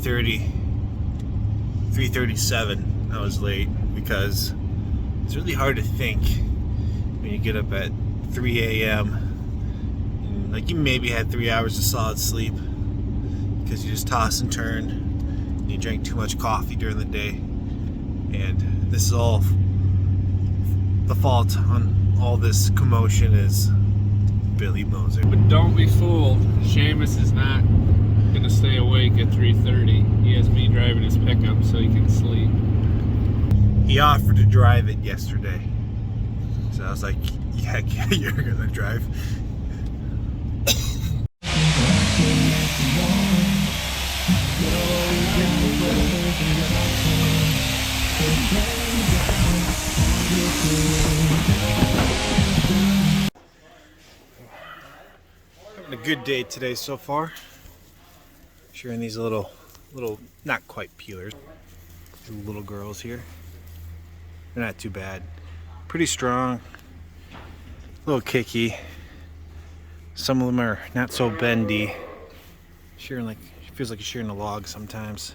3:37 I was late because it's really hard to think when you get up at 3 a.m. Like you maybe had 3 hours of solid sleep because you just toss and turn and you drank too much coffee during the day, and this is all the fault on all this commotion is Billy Moser. But don't be fooled, Shamus is not gonna stay awake at 3:30. He has me driving his pickup so he can sleep. He offered to drive it yesterday, so I was like, yeah, you're gonna drive. Having a good day today so far. Shearing these little, not quite peelers. Little girls here. They're not too bad. Pretty strong. A little kicky. Some of them are not so bendy. Shearing like, it feels like you're shearing a log sometimes.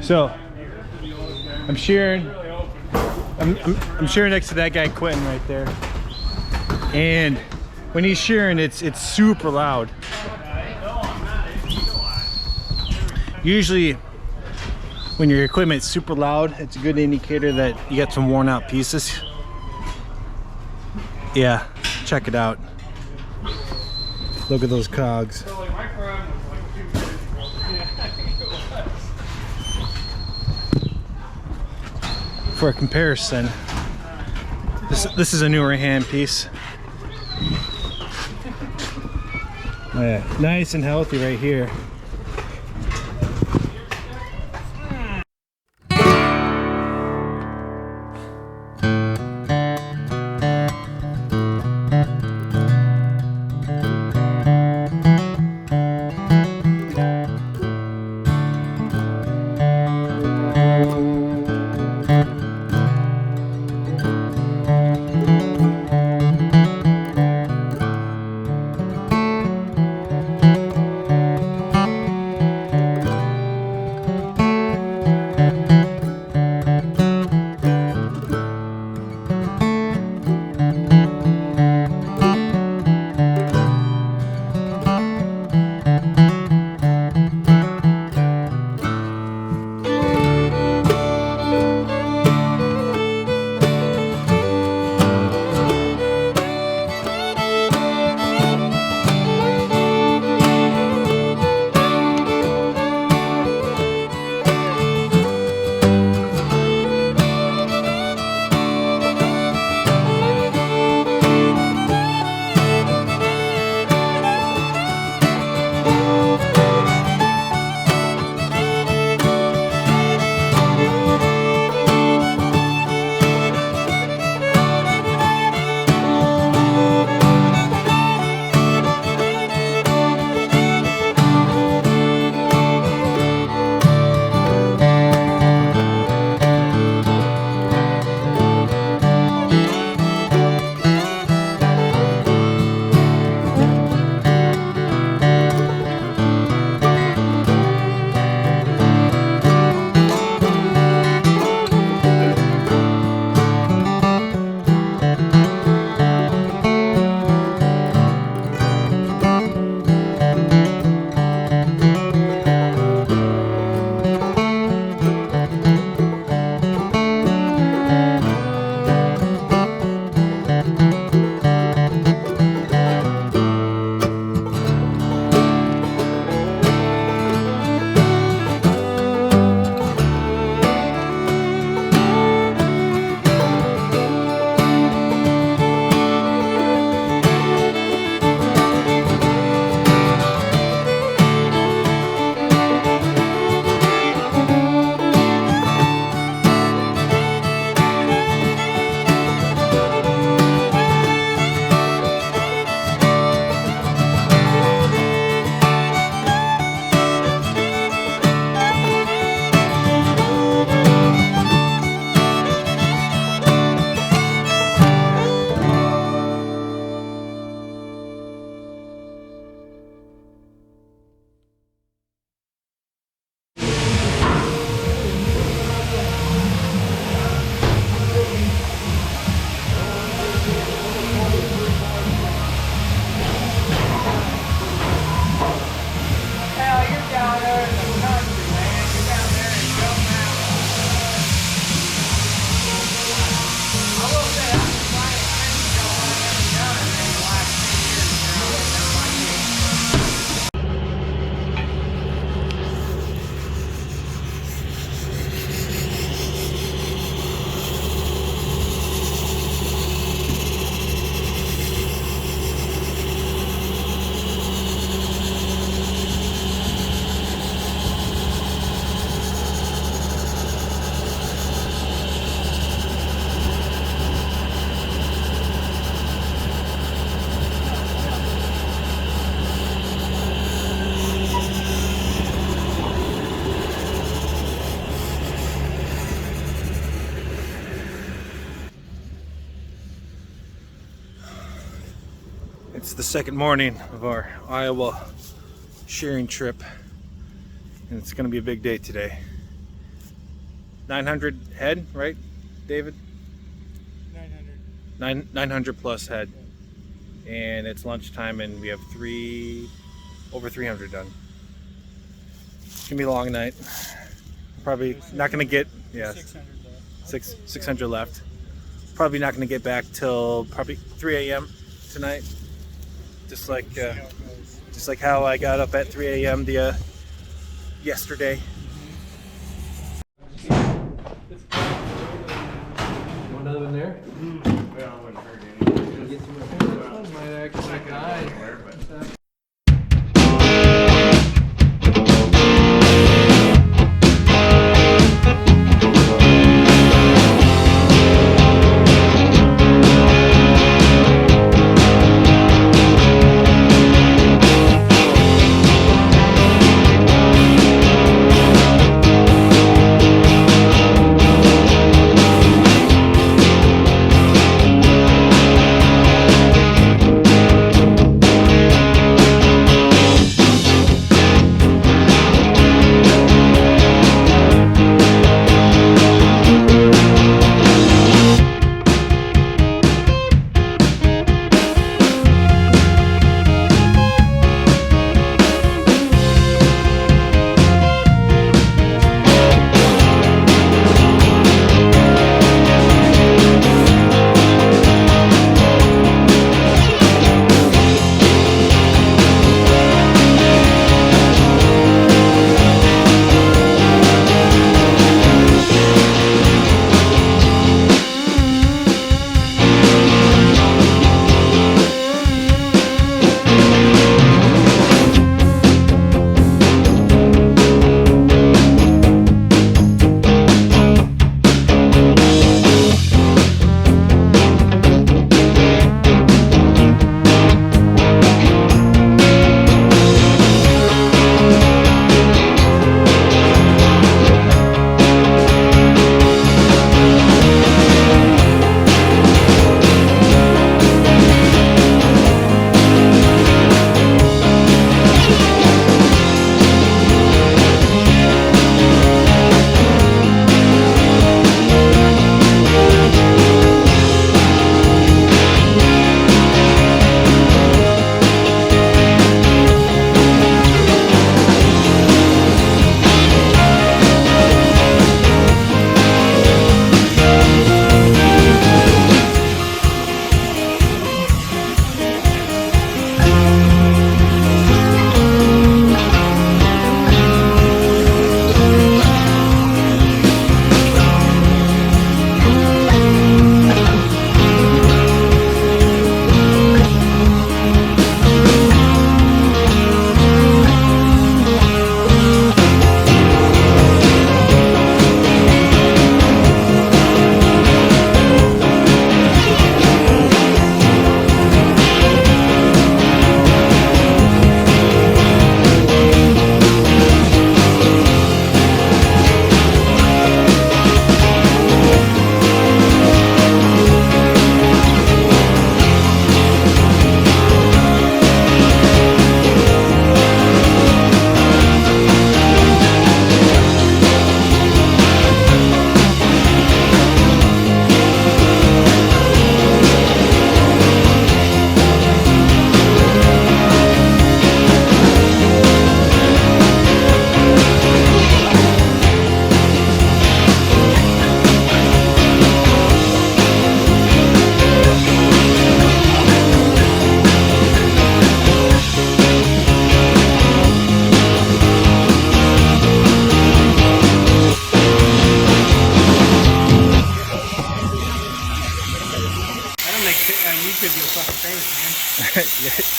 So I'm shearing. I'm shearing next to that guy Quentin right there. And when he's shearing, it's super loud. Usually when your equipment's super loud, it's a good indicator that you got some worn out pieces. Yeah, check it out. Look at those cogs. For a comparison, this is a newer hand piece. Yeah, nice and healthy right here. It's the second morning of our Iowa shearing trip, and it's going to be a big day today. 900 head, right, David? 900. 900 plus head. And it's lunchtime and we have over 300 done. It's gonna be a long night. Probably not gonna get 600 left. Probably not gonna get back till probably 3 a.m. tonight. Just like how I got up at 3 a.m. yesterday. One other there? Well, I wouldn't hurt anything. Get some might actually die.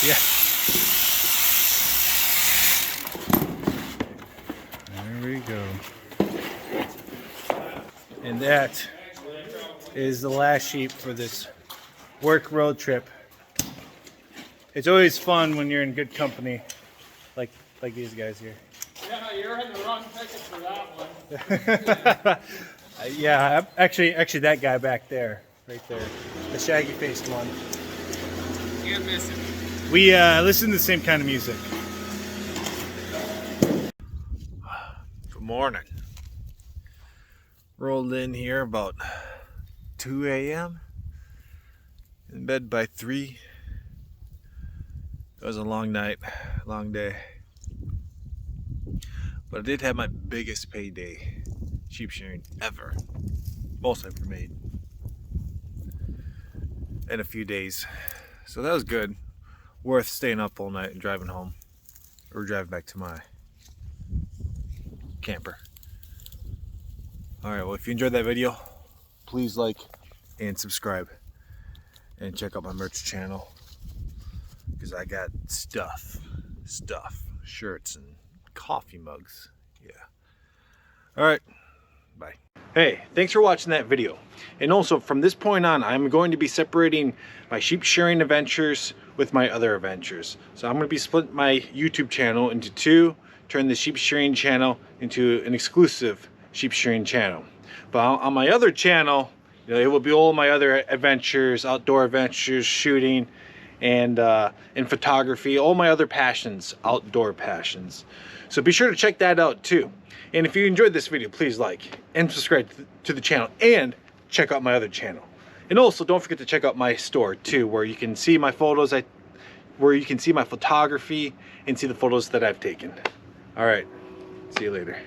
Yeah. There we go. And that is the last sheep for this work road trip. It's always fun when you're in good company, like these guys here. Yeah, you're in the wrong ticket for that one. Yeah, actually, that guy back there, right there, the shaggy-faced one. Can't miss it. We listen to the same kind of music. Good morning. Rolled in here about 2 a.m. in bed by 3. It was a long night, long day. But I did have my biggest payday sheep shearing ever. Most I've ever made. In a few days. So that was good. Worth staying up all night and driving home. Or driving back to my camper. Alright, well if you enjoyed that video, please like and subscribe. And check out my merch channel. Because I got stuff, shirts and coffee mugs. Yeah. Alright, bye. Hey, thanks for watching that video. And also from this point on, I'm going to be separating my sheep shearing adventures with my other adventures. So I'm going to be splitting my YouTube channel into two, turn the sheep shearing channel into an exclusive sheep shearing channel. But on my other channel, you know, it will be all my other adventures, outdoor adventures, shooting, and in photography, all my other passions, outdoor passions. So be sure to check that out too. And if you enjoyed this video, please like and subscribe to the channel and check out my other channel. And also don't forget to check out my store too, where you can see my photos, where you can see my photography and see the photos that I've taken. All right, see you later.